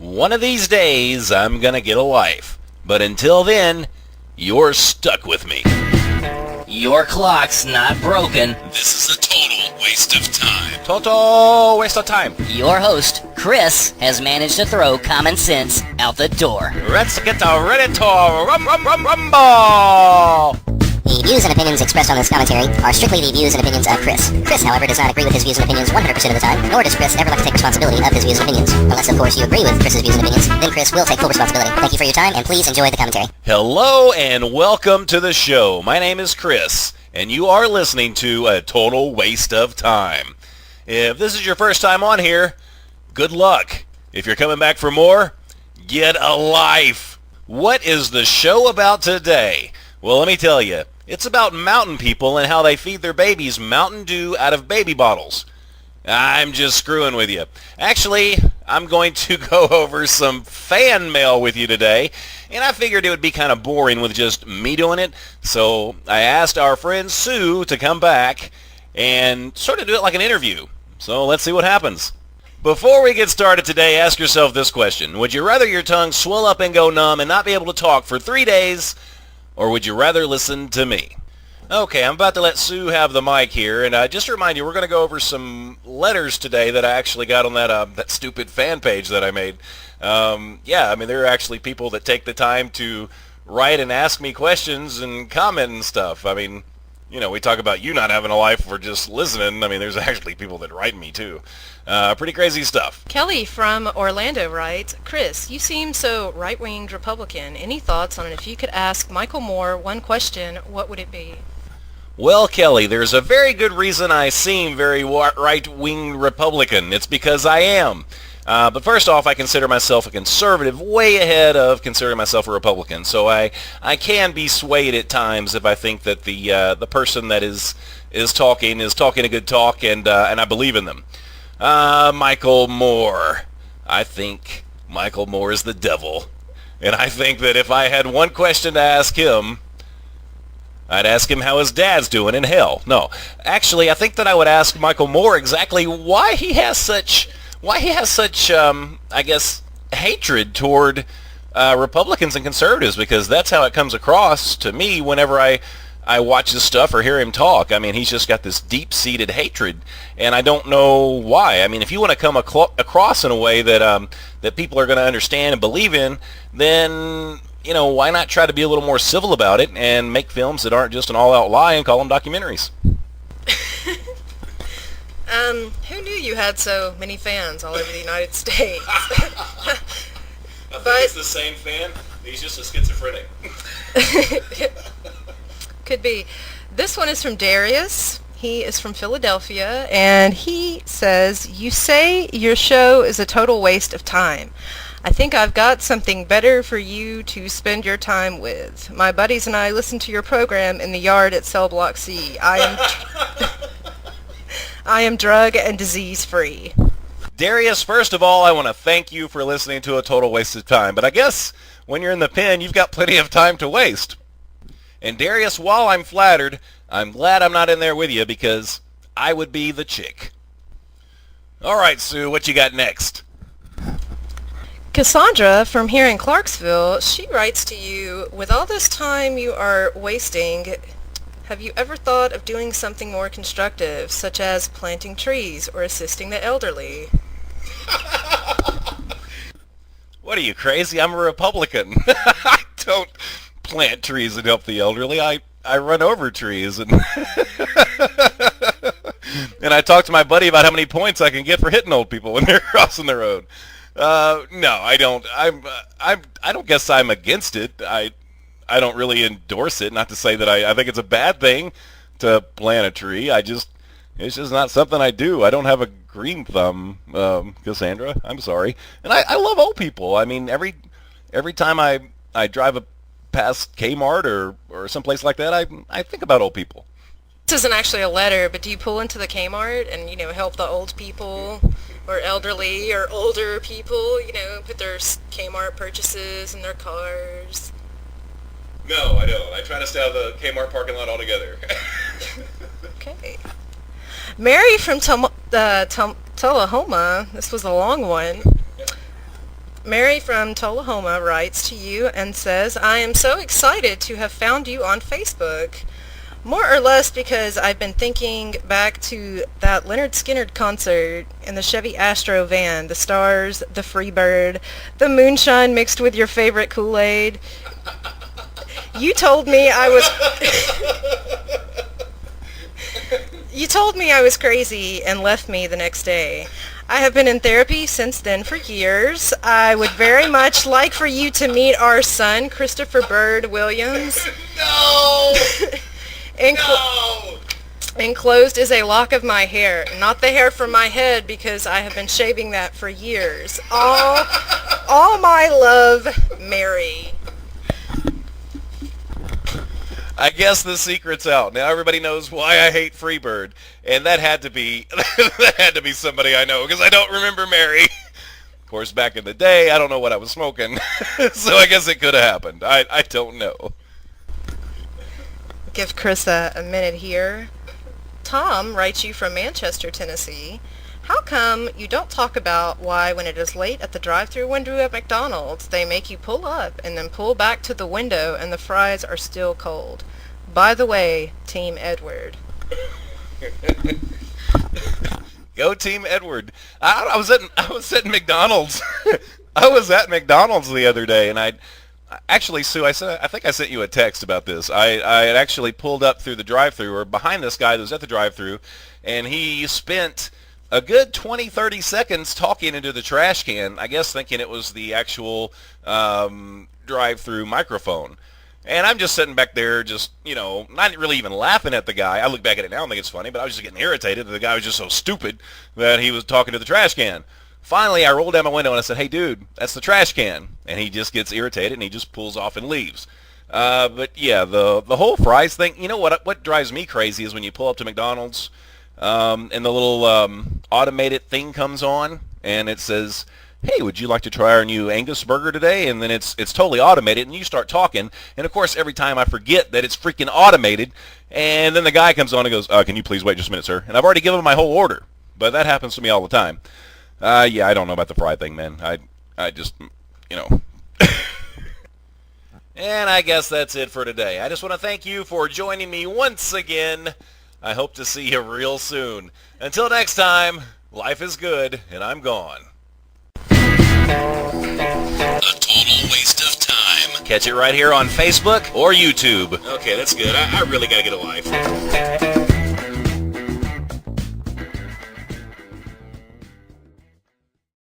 One of these days, I'm gonna get a life. But until then, you're stuck with me. Your clock's not broken. This is a total waste of time. Total waste of time. Your host, Chris, has managed to throw common sense out the door. Let's get ready to rumble! The views and opinions expressed on this commentary are strictly the views and opinions of Chris. Chris, however, does not agree with his views and opinions 100% of the time, nor does Chris ever like to take responsibility of his views and opinions. Unless, of course, you agree with Chris's views and opinions, then Chris will take full responsibility. Thank you for your time, and please enjoy the commentary. Hello, and welcome to the show. My name is Chris, and you are listening to A Total Waste of Time. If this is your first time on here, good luck. If you're coming back for more, get a life. What is the show about today? Well, let me tell you. It's about mountain people and how they feed their babies Mountain Dew out of baby bottles. I'm just screwing with you. Actually, I'm going to go over some fan mail with you today, and I figured it would be kind of boring with just me doing it, so I asked our friend Sue to come back and sort of do it like an interview. So let's see what happens. Before we get started today, ask yourself this question. Would you rather your tongue swell up and go numb and not be able to talk for 3 days, or would you rather listen to me? Okay, I'm about to let Sue have the mic here, and just to remind you, we're going to go over some letters today that I actually got on that stupid fan page that I made. There are actually people that take the time to write and ask me questions and comment and stuff. I mean, we talk about you not having a life for just listening. I mean, there's actually people that write me too. Pretty crazy stuff. Kelly from Orlando writes, Chris, you seem so right-winged Republican. Any thoughts on if you could ask Michael Moore one question, what would it be? Well, Kelly, there's a very good reason I seem very right-wing Republican. It's because I am. But first off, I consider myself a conservative way ahead of considering myself a Republican. So I can be swayed at times if I think that the person that is talking a good talk and I believe in them. Michael Moore. I think Michael Moore is the devil. And I think that if I had one question to ask him, I'd ask him how his dad's doing in hell. No, actually, I think that I would ask Michael Moore exactly why he has such hatred toward Republicans and conservatives, because that's how it comes across to me whenever I watch his stuff or hear him talk. I mean, he's just got this deep-seated hatred, and I don't know why. I mean, if you want to come across in a way that that people are going to understand and believe in, then, why not try to be a little more civil about it and make films that aren't just an all-out lie and call them documentaries? Who knew you had so many fans all over the United States? I think it's the same fan. He's just a schizophrenic. Could be. This one is from Darius. He is from Philadelphia, and he says, you say your show is a total waste of time. I think I've got something better for you to spend your time with. My buddies and I listen to your program in the yard at Cell Block C. I am drug and disease free. Darius, first of all, I want to thank you for listening to A Total Waste of Time. But I guess when you're in the pen, you've got plenty of time to waste. And Darius, while I'm flattered, I'm glad I'm not in there with you, because I would be the chick. All right, Sue, what you got next? Cassandra from here in Clarksville, she writes to you, with all this time you are wasting, have you ever thought of doing something more constructive, such as planting trees or assisting the elderly? What are you, crazy? I'm a Republican. I don't plant trees and help the elderly. I run over trees and and I talk to my buddy about how many points I can get for hitting old people when they're crossing the road. No, I don't. I don't guess I'm against it. I don't really endorse it. Not to say that I think it's a bad thing to plant a tree. It's just not something I do. I don't have a green thumb, Cassandra. I'm sorry. And I love old people. I mean, every time I drive past Kmart or someplace like that, I think about old people. This isn't actually a letter, but do you pull into the Kmart and, help the old people or elderly or older people, put their Kmart purchases in their cars? No, I don't. I try to stay out of the Kmart parking lot altogether. Okay. Mary from Tullahoma, this was a long one. Mary from Tullahoma writes to you and says, I am so excited to have found you on Facebook. More or less because I've been thinking back to that Leonard Skinner concert in the Chevy Astro van, the stars, the Freebird, the moonshine mixed with your favorite Kool-Aid. You told me I was... You told me I was crazy and left me the next day. I have been in therapy since then for years. I would very much like for you to meet our son, Christopher Bird Williams. No! No! Enclosed is a lock of my hair, not the hair from my head because I have been shaving that for years. All my love, Mary. I guess the secret's out. Now everybody knows why I hate Freebird, and that had to be somebody I know because I don't remember Mary. Of course, back in the day, I don't know what I was smoking, so I guess it could have happened. I don't know. Give Chris a minute here. Tom writes you from Manchester, Tennessee. How come you don't talk about why when it is late at the drive-thru window at McDonald's, they make you pull up and then pull back to the window and the fries are still cold? By the way, Team Edward. Go Team Edward. I was at McDonald's. I was at McDonald's the other day, and actually, Sue, I think I sent you a text about this. I had actually pulled up through the drive-thru or behind this guy that was at the drive-thru, and he spent a good 20, 30 seconds talking into the trash can, I guess thinking it was the actual drive-thru microphone. And I'm just sitting back there just, not really even laughing at the guy. I look back at it now and think it's funny, but I was just getting irritated that the guy was just so stupid that he was talking to the trash can. Finally, I rolled down my window and I said, hey, dude, that's the trash can. And he just gets irritated and he just pulls off and leaves. But yeah, the whole fries thing, what drives me crazy is when you pull up to McDonald's and the little automated thing comes on and it says, hey, would you like to try our new Angus burger today? And then it's totally automated and you start talking. And of course, every time I forget that it's freaking automated. And then the guy comes on and goes, can you please wait just a minute, sir? And I've already given him my whole order. But that happens to me all the time. Yeah, I don't know about the fry thing, man. I just, And I guess that's it for today. I just want to thank you for joining me once again. I hope to see you real soon. Until next time, life is good, and I'm gone. A total waste of time. Catch it right here on Facebook or YouTube. Okay, that's good. I really got to get a life.